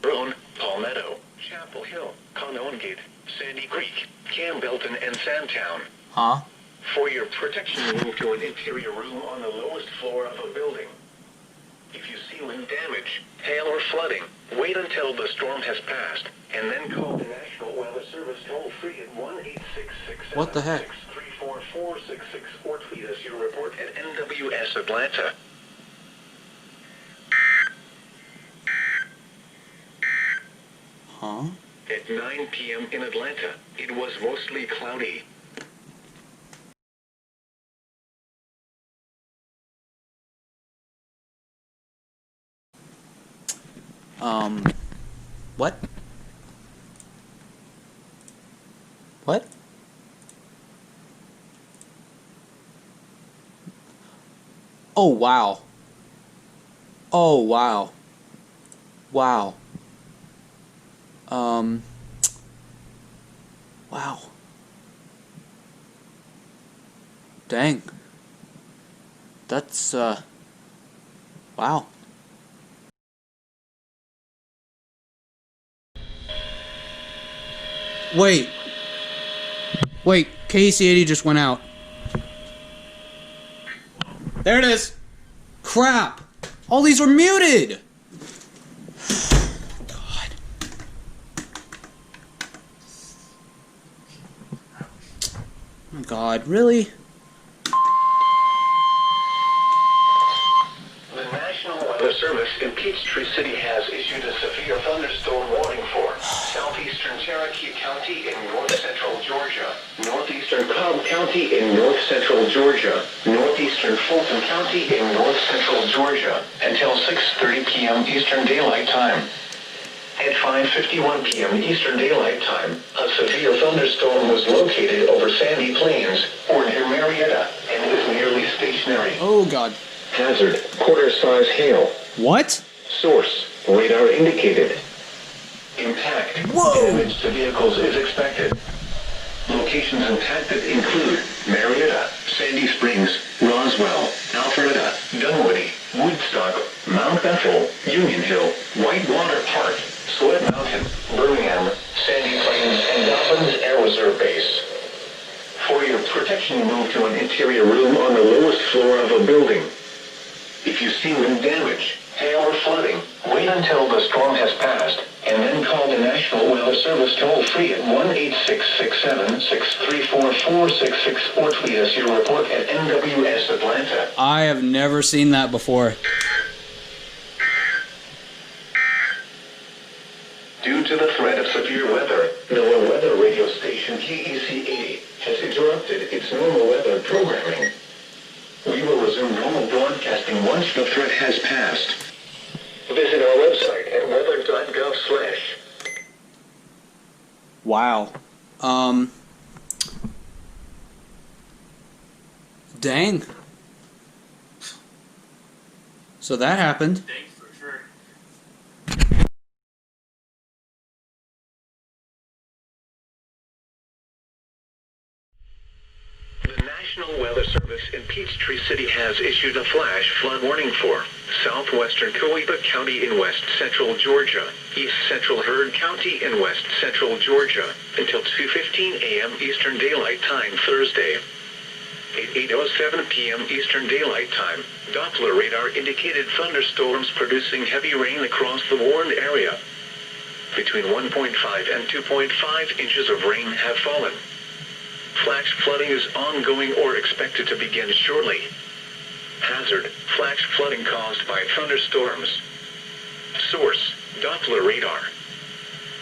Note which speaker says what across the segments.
Speaker 1: Roan, Palmetto, Chapel Hill, Conowingate, Sandy Creek, Campbellton, and Sandtown.
Speaker 2: Huh?
Speaker 1: For your protection, move to an interior room on the lowest floor of a building. If you see wind damage, hail, or flooding, wait until the storm has passed, and then call the National Weather Service toll-free at 1-866-766-34466
Speaker 2: What the heck?
Speaker 1: or tweet us your report at NWS Atlanta.
Speaker 2: Huh?
Speaker 1: At 9 p.m. in Atlanta, it was mostly cloudy.
Speaker 2: What? What? Oh, wow. Oh, wow. Wow. Wow. Dang. That's, wow. Wait. Wait, KC80 just went out. There it is. Crap. All these were muted. God. Oh God, really?
Speaker 1: The National Weather Service in Peachtree City has issued a severe thunderstorm warning for southeastern Cherokee County in north-central Georgia, northeastern Cobb County in north-central Georgia, northeastern Fulton County in north-central Georgia, until 6:30 p.m. Eastern Daylight Time. At 5:51 p.m. Eastern Daylight Time, a severe thunderstorm was located over Sandy Plains, or near Marietta, and is nearly stationary.
Speaker 2: Oh God.
Speaker 1: Hazard, quarter-size hail.
Speaker 2: What?
Speaker 1: Source, radar indicated. Impact,
Speaker 2: Whoa!
Speaker 1: damage to vehicles is expected. Locations impacted include Marietta, Sandy Springs, Roswell, Alpharetta, Dunwoody, Woodstock, Mount Bethel, Union Hill, Whitewater Park, Sweat Mountain, Birmingham, Sandy Plains, and Dobbins Air Reserve Base. For your protection, move to an interior room on the lowest floor of a building. If you see wind damage, hail, or flooding, wait until the storm has passed, and then call the National Weather Service toll-free at 1-866-763-4466 or tweet us your report at NWS Atlanta.
Speaker 2: I have never seen that before.
Speaker 1: Due to the threat of severe weather, NOAA weather radio station KEC80 has interrupted its normal weather programming. We will resume normal broadcasting once the threat has passed. Visit our website at weather.gov/.
Speaker 2: Wow. Dang. So that happened.
Speaker 3: Thanks for sure.
Speaker 1: The National Weather Service in Peachtree City has issued a flash flood warning for southwestern Coweta County in west central Georgia, east central Heard County in west central Georgia, until 2:15 a.m. Eastern Daylight Time Thursday. At 8:07 p.m. Eastern Daylight Time, Doppler radar indicated thunderstorms producing heavy rain across the warned area. Between 1.5 and 2.5 inches of rain have fallen. Flash flooding is ongoing or expected to begin shortly. Hazard, flash flooding caused by thunderstorms. Source, Doppler radar.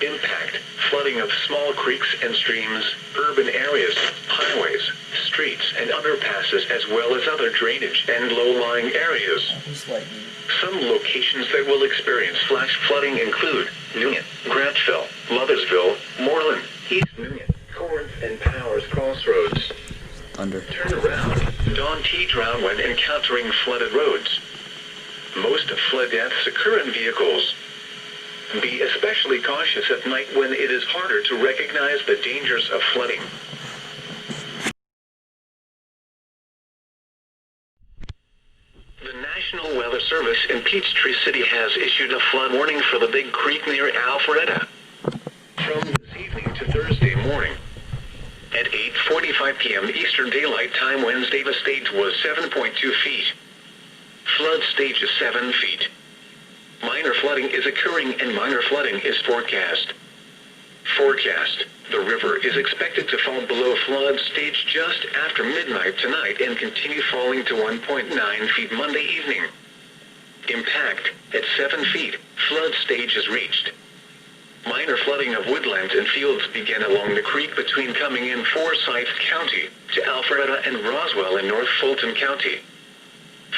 Speaker 1: Impact, flooding of small creeks and streams, urban areas, highways, streets and underpasses, as well as other drainage and low-lying areas. Some locations that will experience flash flooding include Newton, Grantville, Lothersville, Moreland, East Newton, Corinth, and Powers Crossroads.
Speaker 2: Thunder.
Speaker 1: Turn around. Don't drown when encountering flooded roads. Most flood deaths occur in vehicles. Be especially cautious at night when it is harder to recognize the dangers of flooding. The National National Weather Service in Peachtree City has issued a flood warning for the Big Creek near Alpharetta. From this evening to Thursday morning, at 8:45 p.m. Eastern Daylight Time Wednesday, the stage was 7.2 feet. Flood stage is 7 feet. Minor flooding is occurring and minor flooding is forecast. Forecast. The river is expected to fall below flood stage just after midnight tonight and continue falling to 1.9 feet Monday evening. Impact. At 7 feet, flood stage is reached. Minor flooding of woodlands and fields began along the creek between coming in Forsyth County to Alpharetta and Roswell in North Fulton County.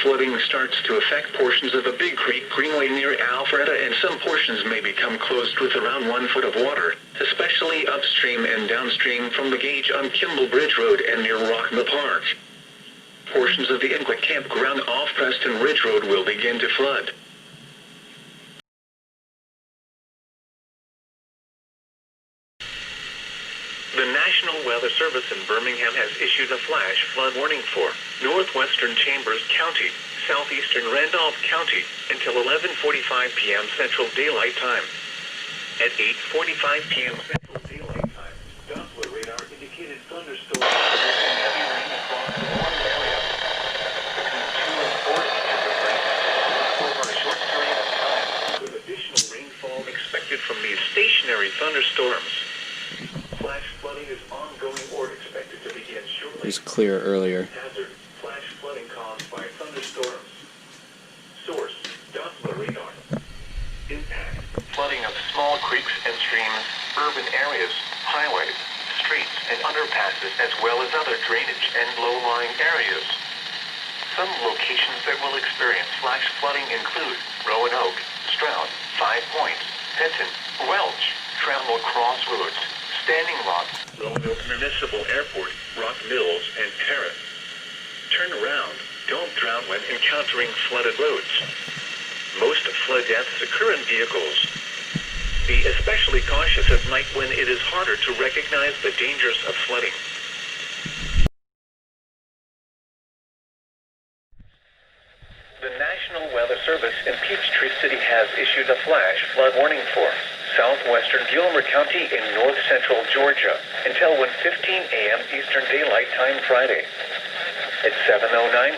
Speaker 1: Flooding starts to affect portions of the Big Creek Greenway near Alpharetta, and some portions may become closed with around 1 foot of water, especially upstream and downstream from the gauge on Kimball Bridge Road and near Rockmill Park. Portions of the Inquit Campground off Preston Ridge Road will begin to flood. The National Weather Service in Birmingham has issued a flash flood warning for northwestern Chambers County, southeastern Randolph County, until 11:45 p.m. Central Daylight Time. At 8:45 p.m. Central Daylight Time, Doppler radar indicated thunderstorms producing heavy rain across the warm area. Between 2 and 4 inches of rain over a short period of time, with additional rainfall expected from these stationary thunderstorms. Flash flooding is ongoing or expected to begin shortly.
Speaker 2: It was clear earlier.
Speaker 1: Hazard. Flash flooding caused by thunderstorms. Source. Doppler radar. Impact. Flooding of small creeks and streams, urban areas, highways, streets, and underpasses, as well as other drainage and low-lying areas. Some locations that will experience flash flooding include Roanoke, Stroud, 5 Points, Penton, Welch, Trammell Crossroads, Standing Rock, Roanoke Municipal Airport, Rock Mills, and Parrot. Turn around. Don't drown when encountering flooded roads. Most flood deaths occur in vehicles. Be especially cautious at night when it is harder to recognize the dangers of flooding. The National Weather Service in Peachtree City has issued a flash flood warning for southwestern Gilmer County in north-central Georgia until 1:15 a.m. Eastern Daylight Time Friday. At 7:09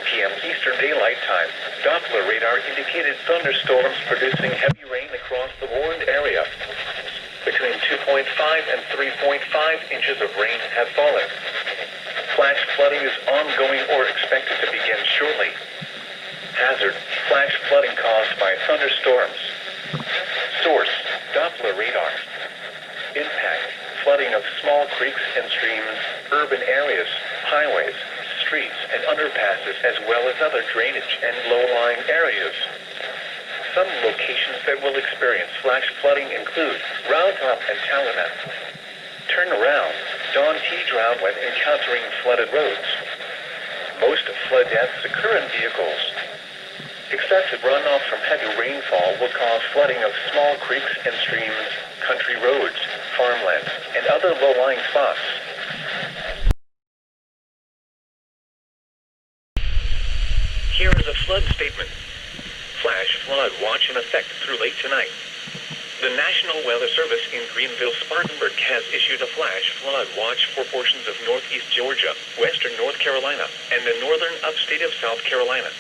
Speaker 1: p.m. Eastern Daylight Time, Doppler radar indicated thunderstorms producing heavy rain across the warned area. Between 2.5 and 3.5 inches of rain have fallen. Flash flooding is ongoing or expected to begin shortly. Hazard. Flash flooding caused by thunderstorms. Source. Doppler radar. Impact. Flooding of small creeks and streams, urban areas, highways, streets, and underpasses, as well as other drainage and low-lying areas. Some locations that will experience flash flooding include Round Top and Talonette. Turn around. Don't drown when encountering flooded roads. Most flood deaths occur in vehicles. Excessive runoff from heavy rainfall will cause flooding of small creeks and streams, country roads, farmlands, and other low-lying spots. Here is a flood statement. Flash flood watch in effect through late tonight. The National Weather Service in Greenville-Spartanburg has issued a flash flood watch for portions of northeast Georgia, western North Carolina, and the northern upstate of South Carolina.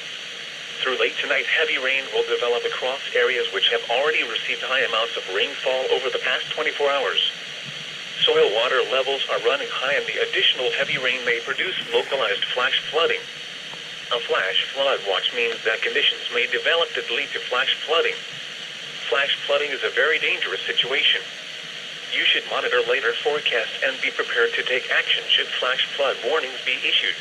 Speaker 1: Through late tonight, heavy rain will develop across areas which have already received high amounts of rainfall over the past 24 hours. Soil water levels are running high, and the additional heavy rain may produce localized flash flooding. A flash flood watch means that conditions may develop that lead to flash flooding. Flash flooding is a very dangerous situation. You should monitor later forecasts and be prepared to take action should flash flood warnings be issued.